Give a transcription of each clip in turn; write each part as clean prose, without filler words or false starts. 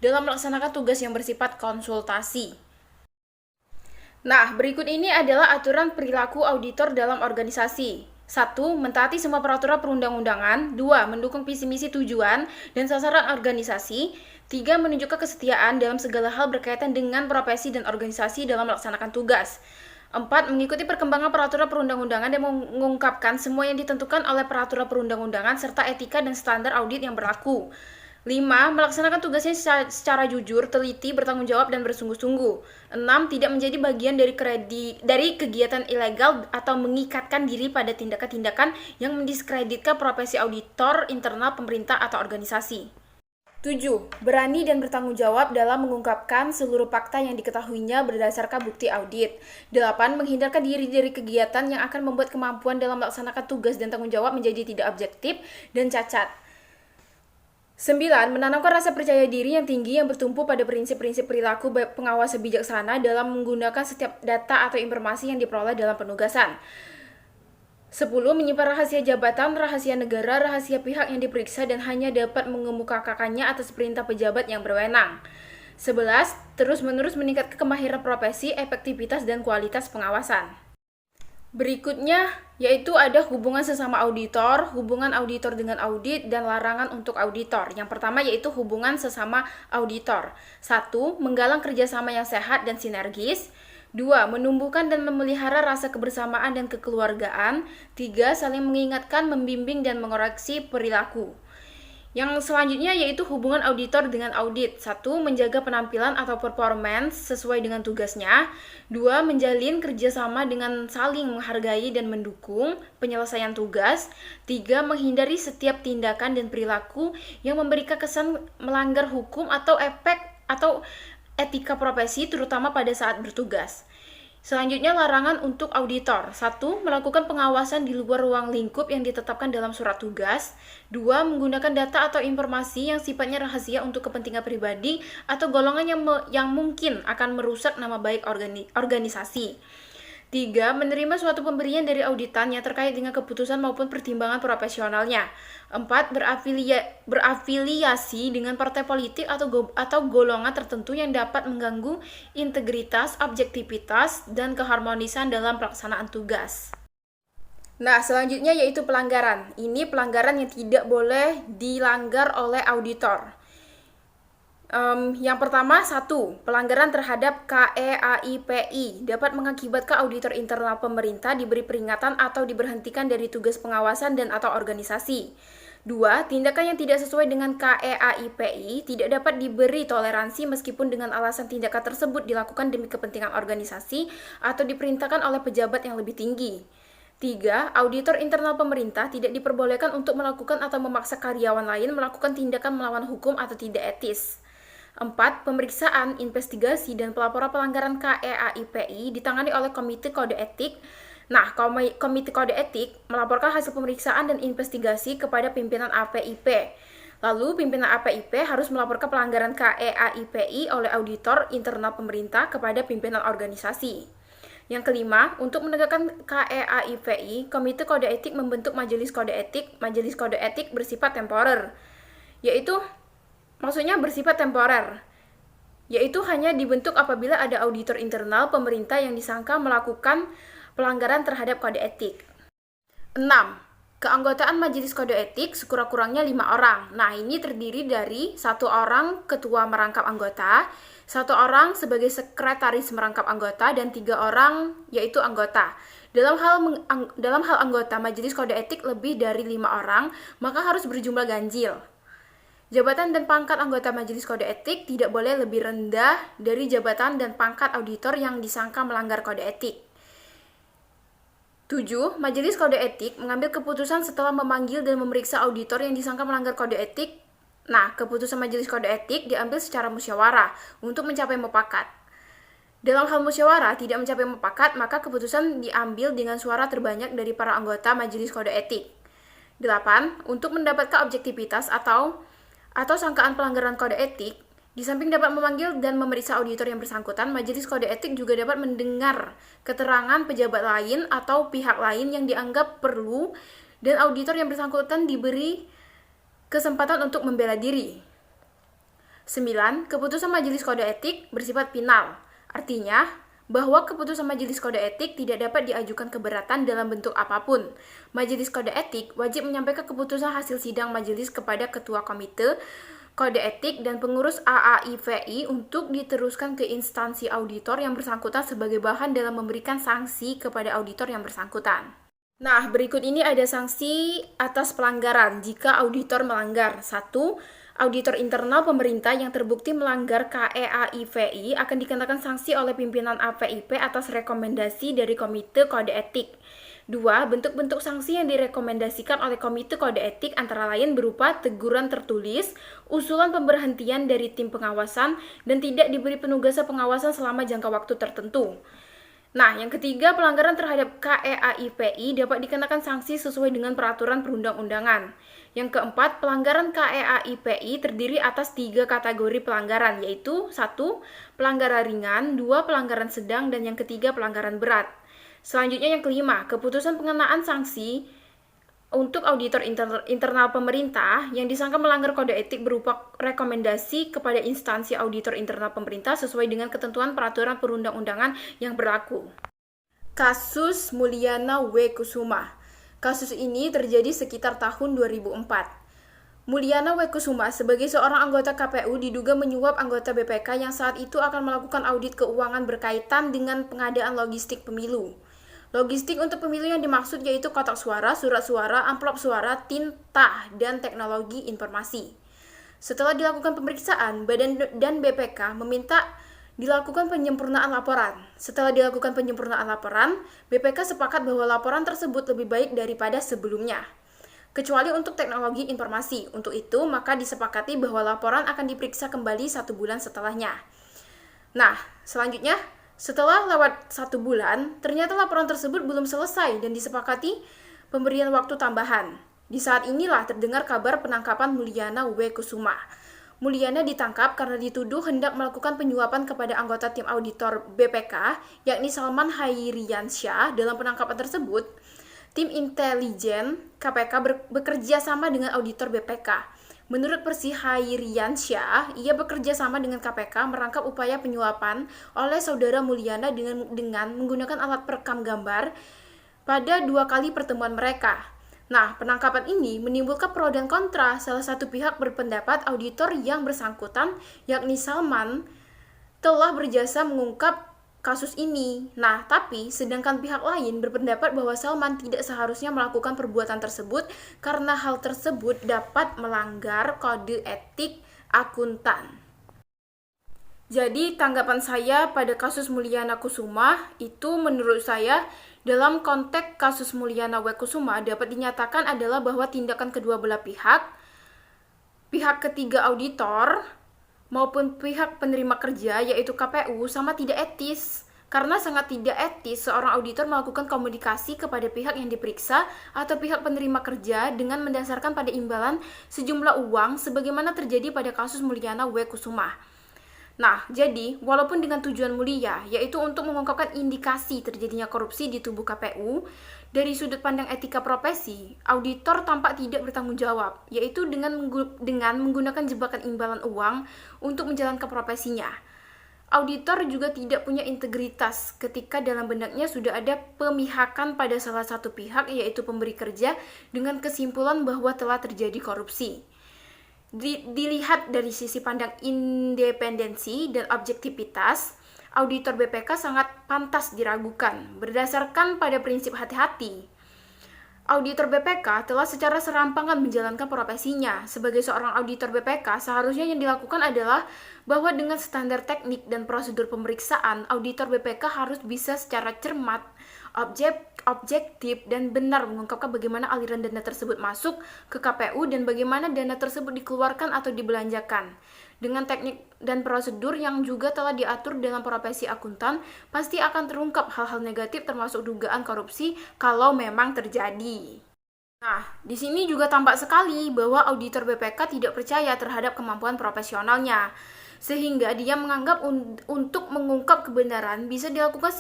dalam melaksanakan tugas yang bersifat konsultasi. Nah, berikut ini adalah aturan perilaku auditor dalam organisasi. 1. Mentaati semua peraturan perundang-undangan. 2. Mendukung visi misi tujuan dan sasaran organisasi. 3. Menunjukkan kesetiaan dalam segala hal berkaitan dengan profesi dan organisasi dalam melaksanakan tugas. 4. Mengikuti perkembangan peraturan perundang-undangan dan mengungkapkan semua yang ditentukan oleh peraturan perundang-undangan serta etika dan standar audit yang berlaku. 5. Melaksanakan tugasnya secara jujur, teliti, bertanggung jawab, dan bersungguh-sungguh. 6. Tidak menjadi bagian dari kegiatan ilegal atau mengikatkan diri pada tindakan-tindakan yang mendiskreditkan profesi auditor internal pemerintah atau organisasi. 7. Berani dan bertanggung jawab dalam mengungkapkan seluruh fakta yang diketahuinya berdasarkan bukti audit. 8. Menghindarkan diri dari kegiatan yang akan membuat kemampuan dalam melaksanakan tugas dan tanggung jawab menjadi tidak objektif dan cacat. 9. Menanamkan rasa percaya diri yang tinggi yang bertumpu pada prinsip-prinsip perilaku pengawas bijaksana dalam menggunakan setiap data atau informasi yang diperoleh dalam penugasan. 10. Menyimpan rahasia jabatan, rahasia negara, rahasia pihak yang diperiksa dan hanya dapat mengemukakannya atas perintah pejabat yang berwenang. 11. Terus-menerus meningkatkan kemahiran profesi, efektivitas, dan kualitas pengawasan. Berikutnya yaitu ada hubungan sesama auditor, hubungan auditor dengan audit, dan larangan untuk auditor. Yang pertama yaitu hubungan sesama auditor. 1. Menggalang kerjasama yang sehat dan sinergis. 2. Menumbuhkan dan memelihara rasa kebersamaan dan kekeluargaan. 3. Saling mengingatkan, membimbing, dan mengoreksi perilaku. Yang selanjutnya yaitu hubungan auditor dengan audit. 1. Menjaga penampilan atau performance sesuai dengan tugasnya. 2. Menjalin kerjasama dengan saling menghargai dan mendukung penyelesaian tugas. 3. Menghindari setiap tindakan dan perilaku yang memberikan kesan melanggar hukum atau efek atau etika profesi terutama pada saat bertugas. Selanjutnya, larangan untuk auditor. 1. Melakukan pengawasan di luar ruang lingkup yang ditetapkan dalam surat tugas. 2. Menggunakan data atau informasi yang sifatnya rahasia untuk kepentingan pribadi atau golongan yang mungkin akan merusak nama baik organisasi. 3. Menerima suatu pemberian dari auditan yang terkait dengan keputusan maupun pertimbangan profesionalnya. 4. Berafiliasi dengan partai politik atau golongan tertentu yang dapat mengganggu integritas, objektivitas, dan keharmonisan dalam pelaksanaan tugas. Nah, selanjutnya yaitu pelanggaran. Ini pelanggaran yang tidak boleh dilanggar oleh auditor. Yang pertama, 1. Pelanggaran terhadap KEAIPI dapat mengakibatkan auditor internal pemerintah diberi peringatan atau diberhentikan dari tugas pengawasan dan atau organisasi. 2. Tindakan yang tidak sesuai dengan KEAIPI tidak dapat diberi toleransi meskipun dengan alasan tindakan tersebut dilakukan demi kepentingan organisasi atau diperintahkan oleh pejabat yang lebih tinggi. 3. Auditor internal pemerintah tidak diperbolehkan untuk melakukan atau memaksa karyawan lain melakukan tindakan melawan hukum atau tidak etis. 4. Pemeriksaan, investigasi, dan pelaporan pelanggaran KEAIPI ditangani oleh Komite Kode Etik. Nah, Komite Kode Etik melaporkan hasil pemeriksaan dan investigasi kepada pimpinan APIP. Lalu, pimpinan APIP harus melaporkan pelanggaran KEAIPI oleh auditor internal pemerintah kepada pimpinan organisasi. Yang kelima, untuk menegakkan KEAIPI, Komite Kode Etik membentuk Majelis Kode Etik. Majelis Kode Etik bersifat temporer, maksudnya bersifat temporer, yaitu hanya dibentuk apabila ada auditor internal pemerintah yang disangka melakukan pelanggaran terhadap kode etik. 6. Keanggotaan Majelis Kode Etik sekurang-kurangnya 5 orang. Nah, ini terdiri dari 1 orang ketua merangkap anggota, 1 orang sebagai sekretaris merangkap anggota, dan 3 orang yaitu anggota. Dalam hal anggota Majelis Kode Etik lebih dari 5 orang, maka harus berjumlah ganjil. Jabatan dan pangkat anggota Majelis Kode Etik tidak boleh lebih rendah dari jabatan dan pangkat auditor yang disangka melanggar kode etik. 7. Majelis Kode Etik mengambil keputusan setelah memanggil dan memeriksa auditor yang disangka melanggar kode etik. Nah, keputusan Majelis Kode Etik diambil secara musyawarah untuk mencapai mufakat. Dalam hal musyawarah tidak mencapai mufakat, maka keputusan diambil dengan suara terbanyak dari para anggota Majelis Kode Etik. 8. Untuk mendapatkan objektivitas atau sangkaan pelanggaran kode etik, di samping dapat memanggil dan memeriksa auditor yang bersangkutan, Majelis Kode Etik juga dapat mendengar keterangan pejabat lain atau pihak lain yang dianggap perlu dan auditor yang bersangkutan diberi kesempatan untuk membela diri. 9. Keputusan Majelis Kode Etik bersifat final. Artinya, bahwa keputusan Majelis Kode Etik tidak dapat diajukan keberatan dalam bentuk apapun. Majelis Kode Etik wajib menyampaikan keputusan hasil sidang majelis kepada Ketua Komite Kode Etik dan pengurus AAIVI untuk diteruskan ke instansi auditor yang bersangkutan sebagai bahan dalam memberikan sanksi kepada auditor yang bersangkutan. Nah, berikut ini ada sanksi atas pelanggaran jika auditor melanggar. 1. Auditor internal pemerintah yang terbukti melanggar KEAIVI akan dikenakan sanksi oleh pimpinan AVIP atas rekomendasi dari Komite Kode Etik. 2. Bentuk-bentuk sanksi yang direkomendasikan oleh Komite Kode Etik antara lain berupa teguran tertulis, usulan pemberhentian dari tim pengawasan, dan tidak diberi penugasan pengawasan selama jangka waktu tertentu. Nah, yang ketiga, pelanggaran terhadap KEAIPI dapat dikenakan sanksi sesuai dengan peraturan perundang-undangan. Yang keempat, pelanggaran KEAIPI terdiri atas 3 kategori pelanggaran, yaitu 1. Pelanggaran ringan, 2. Pelanggaran sedang, dan yang ketiga, pelanggaran berat. Selanjutnya yang kelima, keputusan pengenaan sanksi untuk auditor internal pemerintah yang disangka melanggar kode etik berupa rekomendasi kepada instansi auditor internal pemerintah sesuai dengan ketentuan peraturan perundang-undangan yang berlaku. Kasus Mulyana W. Kusuma. Kasus ini terjadi sekitar tahun 2004. Mulyana W. Kusuma sebagai seorang anggota KPU diduga menyuap anggota BPK yang saat itu akan melakukan audit keuangan berkaitan dengan pengadaan logistik pemilu. Logistik untuk pemilu yang dimaksud yaitu kotak suara, surat suara, amplop suara, tinta, dan teknologi informasi. Setelah dilakukan pemeriksaan, Badan dan BPK meminta dilakukan penyempurnaan laporan. Setelah dilakukan penyempurnaan laporan, BPK sepakat bahwa laporan tersebut lebih baik daripada sebelumnya, kecuali untuk teknologi informasi. Untuk itu, maka disepakati bahwa laporan akan diperiksa kembali 1 bulan setelahnya. Nah, selanjutnya, setelah lewat 1 bulan, ternyata laporan tersebut belum selesai dan disepakati pemberian waktu tambahan. Di saat inilah terdengar kabar penangkapan Mulyana W. Kusuma. Mulyana ditangkap karena dituduh hendak melakukan penyuapan kepada anggota tim auditor BPK, yakni Salman Hairiansyah. Dalam penangkapan tersebut, tim intelijen KPK bekerja sama dengan auditor BPK. Menurut Persi Hairiansyah, ia bekerja sama dengan KPK merangkap upaya penyuapan oleh saudara Mulyana dengan menggunakan alat perekam gambar pada 2 kali pertemuan mereka. Nah, penangkapan ini menimbulkan pro dan kontra. Salah satu pihak berpendapat auditor yang bersangkutan, yakni Salman, telah berjasa mengungkap kasus ini. Nah, tapi sedangkan pihak lain berpendapat bahwa Salman tidak seharusnya melakukan perbuatan tersebut karena hal tersebut dapat melanggar kode etik akuntan. Jadi, tanggapan saya pada kasus Mulyana Kusuma itu menurut saya dalam konteks kasus Mulyana W. Kusuma dapat dinyatakan adalah bahwa tindakan kedua belah pihak ketiga auditor maupun pihak penerima kerja yaitu KPU sama tidak etis. Karena sangat tidak etis seorang auditor melakukan komunikasi kepada pihak yang diperiksa atau pihak penerima kerja dengan mendasarkan pada imbalan sejumlah uang sebagaimana terjadi pada kasus Mulyana W. Kusuma. Nah, jadi walaupun dengan tujuan mulia yaitu untuk mengungkapkan indikasi terjadinya korupsi di tubuh KPU, dari sudut pandang etika profesi, auditor tampak tidak bertanggung jawab, yaitu dengan menggunakan jebakan imbalan uang untuk menjalankan profesinya. Auditor juga tidak punya integritas ketika dalam benaknya sudah ada pemihakan pada salah satu pihak yaitu pemberi kerja dengan kesimpulan bahwa telah terjadi korupsi. Dilihat dari sisi pandang independensi dan objektivitas, auditor BPK sangat pantas diragukan berdasarkan pada prinsip hati-hati. Auditor BPK telah secara serampangan menjalankan profesinya. Sebagai seorang auditor BPK, seharusnya yang dilakukan adalah bahwa dengan standar teknik dan prosedur pemeriksaan, auditor BPK harus bisa secara cermat, objektif, dan benar mengungkapkan bagaimana aliran dana tersebut masuk ke KPU dan bagaimana dana tersebut dikeluarkan atau dibelanjakan. Dengan teknik dan prosedur yang juga telah diatur dalam profesi akuntan, pasti akan terungkap hal-hal negatif termasuk dugaan korupsi kalau memang terjadi. Nah, di sini juga tampak sekali bahwa auditor BPK tidak percaya terhadap kemampuan profesionalnya, sehingga dia menganggap untuk mengungkap kebenaran bisa dilakukan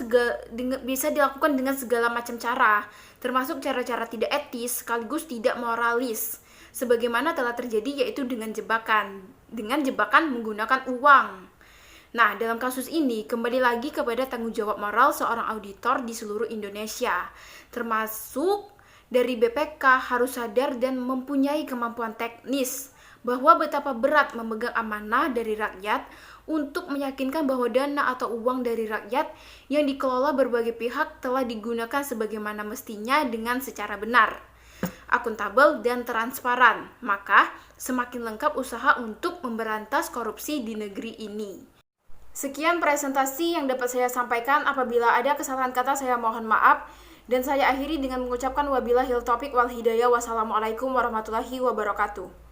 dengan segala macam cara, termasuk cara-cara tidak etis sekaligus tidak moralis, sebagaimana telah terjadi yaitu dengan jebakan. dengan jebakan menggunakan uang. Nah, dalam kasus ini kembali lagi kepada tanggung jawab moral seorang auditor di seluruh Indonesia, termasuk dari BPK harus sadar dan mempunyai kemampuan teknis bahwa betapa berat memegang amanah dari rakyat untuk meyakinkan bahwa dana atau uang dari rakyat yang dikelola berbagai pihak telah digunakan sebagaimana mestinya dengan secara benar, akuntabel, dan transparan. Maka, semakin lengkap usaha untuk memberantas korupsi di negeri ini. Sekian presentasi yang dapat saya sampaikan. Apabila ada kesalahan kata, saya mohon maaf. Dan saya akhiri dengan mengucapkan wabillahil taufiq wal hidayah. Wassalamualaikum warahmatullahi wabarakatuh.